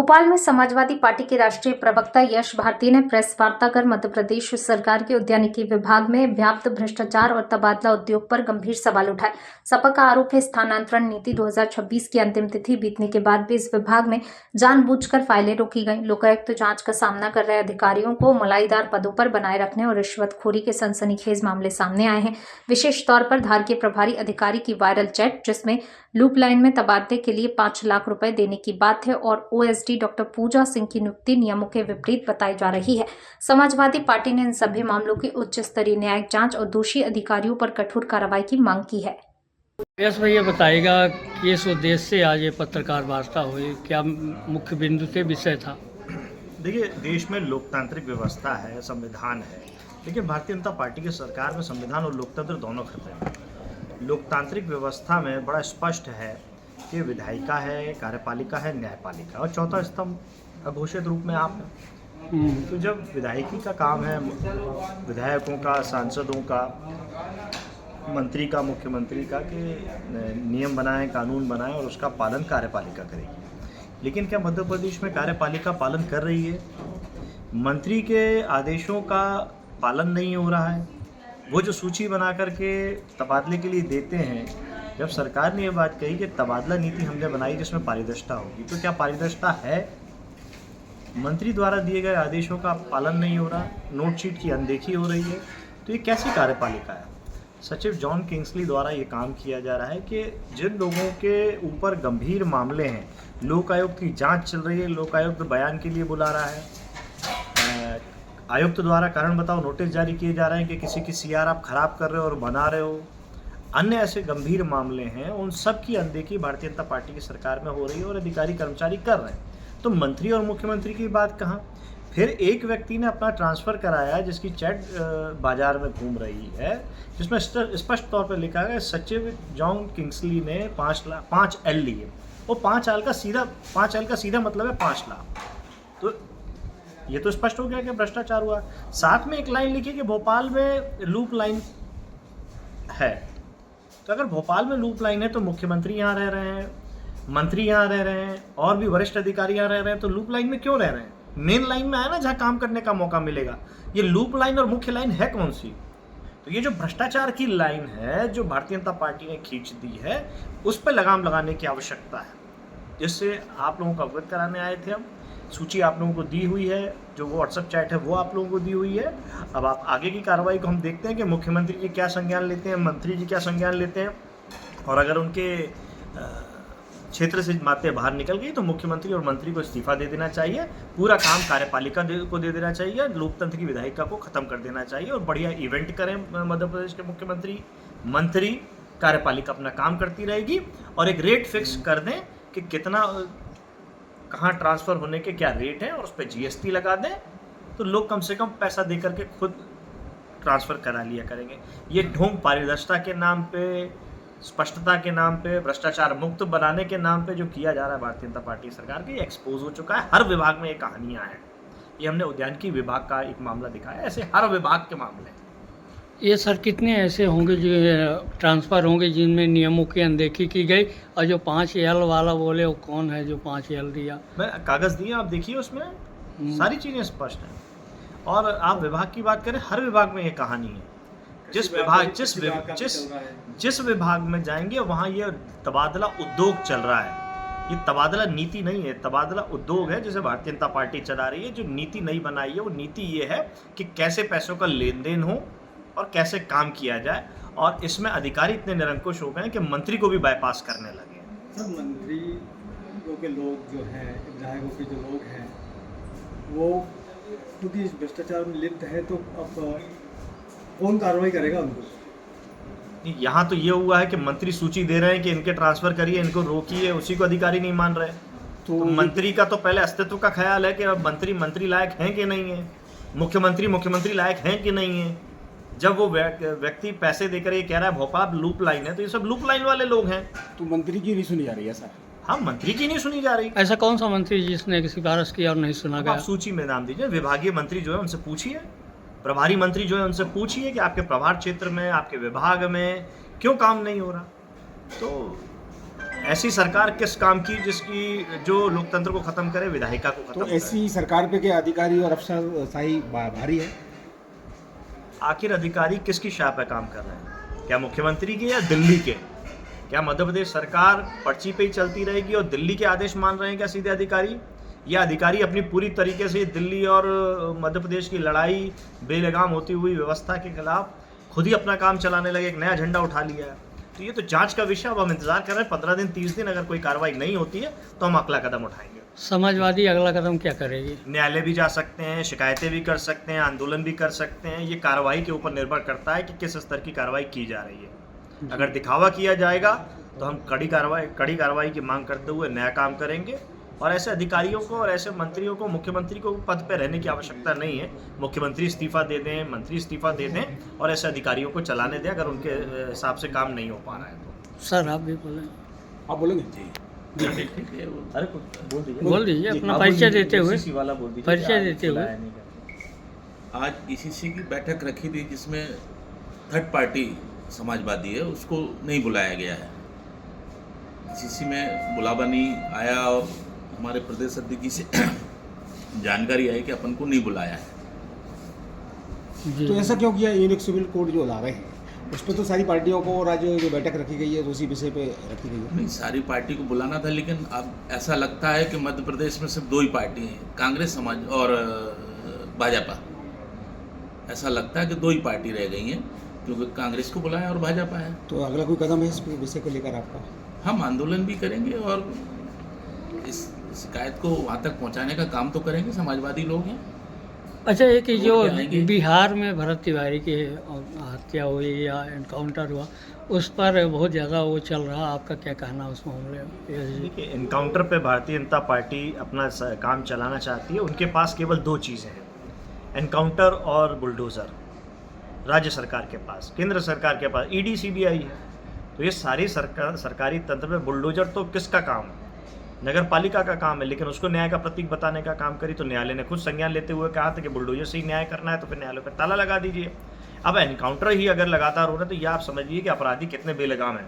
भोपाल में समाजवादी पार्टी के राष्ट्रीय प्रवक्ता यश भारती ने प्रेस वार्ता कर मध्य प्रदेश सरकार के उद्यानिकी विभाग में व्याप्त भ्रष्टाचार और तबादला उद्योग पर गंभीर सवाल उठाए। सपा का आरोप है स्थानांतरण नीति 2026 की अंतिम तिथि बीतने के बाद भी इस विभाग में जानबूझकर फाइलें रोकी गई। लोकायुक्त जांच का सामना कर रहे अधिकारियों को मलाईदार पदों पर बनाए रखने और रिश्वतखोरी के सनसनीखेज मामले सामने आए हैं। विशेष तौर पर धार के प्रभारी अधिकारी की वायरल चैट, जिसमें लूप लाइन में तबादले के लिए 5 लाख रुपए देने की बात है और ओएसडी डॉक्टर पूजा सिंह की नियुक्ति नियमों के विपरीत बताई जा रही है। समाजवादी पार्टी ने इन सभी मामलों की उच्च स्तरीय न्यायिक जांच और दोषी अधिकारियों पर कठोर कार्रवाई की मांग की है। यश भैया बताएगा किस उद्देश्य से आज ये पत्रकार वार्ता हुई, क्या मुख्य बिंदु से विषय था? देखिए, देश में लोकतांत्रिक व्यवस्था है, संविधान है, लेकिन भारतीय जनता पार्टी की सरकार में संविधान और लोकतंत्र दोनों खतरे हैं। लोकतांत्रिक व्यवस्था में बड़ा स्पष्ट है कि विधायिका है, कार्यपालिका है, न्यायपालिका और चौथा स्तंभ अघोषित रूप में आप हैं। तो जब विधायिकी का काम है, विधायकों का, सांसदों का, मंत्री का, मुख्यमंत्री का, कि नियम बनाएं, कानून बनाएं और उसका पालन कार्यपालिका करेगी। लेकिन क्या मध्य प्रदेश में कार्यपालिका पालन कर रही है? मंत्री के आदेशों का पालन नहीं हो रहा है। वो जो सूची बना करके तबादले के लिए देते हैं, जब सरकार ने ये बात कही कि तबादला नीति हमने बनाई जिसमें पारदर्शिता होगी, तो क्या पारदर्शिता है? मंत्री द्वारा दिए गए आदेशों का पालन नहीं हो रहा, नोटशीट की अनदेखी हो रही है, तो ये कैसी कार्यपालिका है? सचिव जॉन किंग्सली द्वारा ये काम किया जा रहा है कि जिन लोगों के ऊपर गंभीर मामले हैं, लोकायुक्त की जांच चल रही है, लोकायुक्त बयान के लिए बुला रहा है, आयुक्त द्वारा कारण बताओ नोटिस जारी किए जा रहे हैं कि किसी की सीआर आप खराब कर रहे हो और बना रहे हो, अन्य ऐसे गंभीर मामले हैं, उन सब की अनदेखी भारतीय जनता पार्टी की सरकार में हो रही है और अधिकारी कर्मचारी कर रहे हैं। तो मंत्री और मुख्यमंत्री की बात कहाँ? फिर एक व्यक्ति ने अपना ट्रांसफ़र कराया जिसकी चैट बाजार में घूम रही है, जिसमें स्पष्ट तौर पर लिखा है सचिव जॉन किंग्सली ने 5 एल लिए। वो 5 एल का सीधा मतलब है 5 लाख। तो ये तो स्पष्ट हो गया कि भ्रष्टाचार हुआ। साथ में एक लाइन लिखी कि भोपाल में लूप लाइन है। तो अगर भोपाल में लूप लाइन है तो मुख्यमंत्री यहाँ रह रहे हैं, मंत्री यहाँ रह रहे हैं और भी वरिष्ठ अधिकारी यहाँ रह रहे हैं, तो लूप लाइन में क्यों रह रहे हैं? मेन लाइन में आया ना, जहाँ काम करने का मौका मिलेगा। ये लूप लाइन और मुख्य लाइन है कौन सी? तो ये जो भ्रष्टाचार की लाइन है, जो भारतीय जनता पार्टी ने खींच दी है, उस पर लगाम लगाने की आवश्यकता है, जिससे आप लोगों को अवगत कराने आए थे हम। सूची आप लोगों को दी हुई है, जो वो व्हाट्सएप चैट है वो आप लोगों को दी हुई है। अब आप आगे की कार्रवाई को हम देखते हैं कि मुख्यमंत्री जी क्या संज्ञान लेते हैं, मंत्री जी क्या संज्ञान लेते हैं, और अगर उनके क्षेत्र से बातें बाहर निकल गई तो मुख्यमंत्री और मंत्री को इस्तीफा दे देना चाहिए। पूरा काम कार्यपालिका को दे देना चाहिए, लोकतंत्र की विधायिका को ख़त्म कर देना चाहिए और बढ़िया इवेंट करें मध्य प्रदेश के मुख्यमंत्री, मंत्री। कार्यपालिका अपना काम करती रहेगी और एक रेट फिक्स कर दें कि कितना कहाँ ट्रांसफ़र होने के क्या रेट हैं और उस पर जीएसटी लगा दें, तो लोग कम से कम पैसा दे करके खुद ट्रांसफ़र करा लिया करेंगे। ये ढोंग पारदर्शिता के नाम पे, स्पष्टता के नाम पे, भ्रष्टाचार मुक्त बनाने के नाम पे जो किया जा रहा है भारतीय जनता पार्टी सरकार के, एक्सपोज हो चुका है। हर विभाग में ये कहानियाँ हैं। ये हमने उद्यानिकी विभाग का एक मामला दिखाया, ऐसे हर विभाग के मामले हैं। ये सर कितने ऐसे होंगे जो ट्रांसफ़र होंगे जिनमें नियमों की अनदेखी की गई, और जो 5 एल वाला बोले वो कौन है जो 5 एल दिया? मैं कागज़ दिए, आप देखिए, उसमें सारी चीज़ें स्पष्ट हैं। और आप विभाग की बात करें, हर विभाग में ये कहानी है। जिस विभाग में जाएंगे वहाँ ये तबादला उद्योग चल रहा है। ये तबादला नीति नहीं है, तबादला उद्योग है, जिसे भारतीय जनता पार्टी चला रही है। जो नीति नहीं बनाई है, वो नीति ये है कि कैसे पैसों का लेन देन हो और कैसे काम किया जाए, और इसमें अधिकारी इतने निरंकुश हो गए हैं कि मंत्री को भी बाईपास करने लगे हैं। सर, मंत्रियों के लोग जो हैं, विधायकों के जो लोग हैं, वो क्योंकि इस भ्रष्टाचार में लिप्त है, तो अब कौन कार्रवाई करेगा उनको? यहाँ तो ये हुआ है कि मंत्री सूची दे रहे हैं कि इनके ट्रांसफ़र करिए, इनको रोकिए, उसी को अधिकारी नहीं मान रहे। तो मंत्री का तो पहले अस्तित्व का ख्याल है कि अब मंत्री लायक हैं कि नहीं है, मुख्यमंत्री लायक हैं कि नहीं है। जब वो व्यक्ति पैसे देकर ये कह रहा है भोपाल लूप लाइन है, तो ये सब लूप लाइन वाले लोग हैं। तो मंत्री की नहीं सुनी जा रही है सर? हाँ, मंत्री की नहीं सुनी जा रही। ऐसा कौन सा मंत्री जिसने सिफारिश किया और नहीं सुना गया? आप सूची में नाम दीजिए। विभागीय मंत्री जो है उनसे पूछिए, प्रभारी मंत्री जो है उनसे पूछिए कि आपके प्रभार क्षेत्र में, आपके विभाग में क्यों काम नहीं हो रहा। तो ऐसी सरकार किस काम की जिसकी जो लोकतंत्र को खत्म करे, विधायिका को खत्म तो करे? ऐसी सरकार पे क्या अधिकारी और अफसरशाही भारी है? आखिर अधिकारी किसकी शाह पे काम कर रहे हैं? क्या मुख्यमंत्री के या दिल्ली के? क्या मध्य प्रदेश सरकार पर्ची पे ही चलती रहेगी और दिल्ली के आदेश मान रहे हैं क्या सीधे अधिकारी? या अधिकारी अपनी पूरी तरीके से दिल्ली और मध्य प्रदेश की लड़ाई बेलगाम होती हुई व्यवस्था के खिलाफ खुद ही अपना काम चलाने लगे, एक नया झंडा उठा लिया है? तो ये तो जांच का विषय। अब हम इंतजार कर रहे हैं 15 दिन 30 दिन, अगर कोई कार्रवाई नहीं होती है तो हम अगला कदम उठाएंगे। समाजवादी अगला कदम क्या करेगी? न्यायालय भी जा सकते हैं, शिकायतें भी कर सकते हैं, आंदोलन भी कर सकते हैं। ये कार्रवाई के ऊपर निर्भर करता है कि किस स्तर की कार्रवाई की जा रही है। अगर दिखावा किया जाएगा तो हम कड़ी कार्रवाई की मांग करते हुए नया काम करेंगे। और ऐसे अधिकारियों को और ऐसे मंत्रियों को, मुख्यमंत्री को पद पे रहने की आवश्यकता नहीं है। मुख्यमंत्री इस्तीफा दे दें, मंत्री इस्तीफा दे दें और ऐसे अधिकारियों को चलाने दें अगर उनके हिसाब से काम नहीं हो पा रहा है तो। सर आप भी बोलें। आप बोलेंगे? अरे बोल दीजिए, बोल दीजिए अपना परिचय देते हुए। वाला बोल दीजिए, परिचय देते हुए। आज ईसीसी की बैठक रखी थी जिसमें थर्ड पार्टी समाजवादी है उसको नहीं बुलाया गया है। ईसीसी में बुलावा नहीं आया और हमारे प्रदेश अध्यक्ष जी से जानकारी आई कि अपन को नहीं बुलाया है। जी। तो ऐसा क्यों किया? यूनिक सिविल कोड जो ला रहे हैं उस पर तो सारी पार्टियों को और आज जो बैठक रखी गई है तो उसी विषय पे रखी गई है। नहीं, सारी पार्टी को बुलाना था, लेकिन अब ऐसा लगता है कि मध्य प्रदेश में सिर्फ दो ही पार्टी हैं, कांग्रेस समाज और भाजपा। ऐसा लगता है कि दो ही पार्टी रह गई हैं, क्योंकि कांग्रेस को बुलाया और भाजपा है। तो अगला कोई कदम है इस विषय को लेकर आपका? हम आंदोलन भी करेंगे और इस शिकायत को वहाँ तक पहुँचाने का काम तो करेंगे। समाजवादी लोग हैं। अच्छा, एक जो वो क्या है कि- बिहार में भरत तिवारी की हत्या हुई या एनकाउंटर हुआ, उस पर बहुत ज़्यादा वो चल रहा, आपका क्या कहना उस मामले में? देखिए, एनकाउंटर पे भारतीय जनता पार्टी अपना काम चलाना चाहती है। उनके पास केवल दो चीज़ें हैं, एनकाउंटर और बुलडोज़र। राज्य सरकार के पास, केंद्र सरकार के पास ईडी सीबीआई है। तो ये सारी सरकारी तंत्र में बुलडोज़र तो किसका काम है? नगर पालिका का काम है। लेकिन उसको न्याय का प्रतीक बताने का काम करी तो न्यायालय ने खुद संज्ञान लेते हुए कहा था कि बुलडोज़र से ही न्याय करना है, तो फिर न्यायालय पर ताला लगा दीजिए। अब एनकाउंटर ही अगर लगातार हो रहा है तो ये आप समझिए कि अपराधी कितने बेलगाम हैं।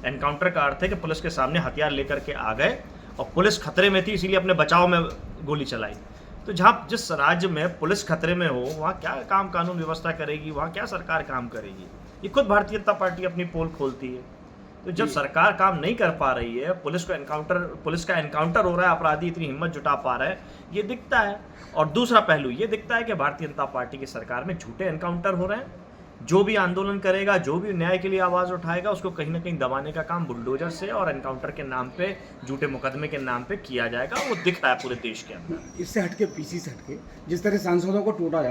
एनकाउंटर का अर्थ है कि पुलिस के सामने हथियार लेकर के आ गए और पुलिस खतरे में थी, इसीलिए अपने बचाव में गोली चलाई। तो जहाँ जिस राज्य में पुलिस खतरे में हो वहाँ क्या काम कानून व्यवस्था करेगी, वहाँ क्या सरकार काम करेगी? ये खुद भारतीय जनता पार्टी अपनी पोल खोलती है। तो जब सरकार काम नहीं कर पा रही है, पुलिस का एनकाउंटर हो रहा है, अपराधी इतनी हिम्मत जुटा पा रहे हैं, ये दिखता है। और दूसरा पहलू ये दिखता है कि भारतीय जनता पार्टी की सरकार में झूठे एनकाउंटर हो रहे हैं। जो भी आंदोलन करेगा, जो भी न्याय के लिए आवाज़ उठाएगा, उसको कहीं ना कहीं दबाने का काम बुलडोजर से और एनकाउंटर के नाम पे, झूठे मुकदमे के नाम पे किया जाएगा। वो दिख रहा है पूरे देश के अंदर। इससे हटके, पीसी से हटके, जिस तरह सांसदों को टूटा जा रहा है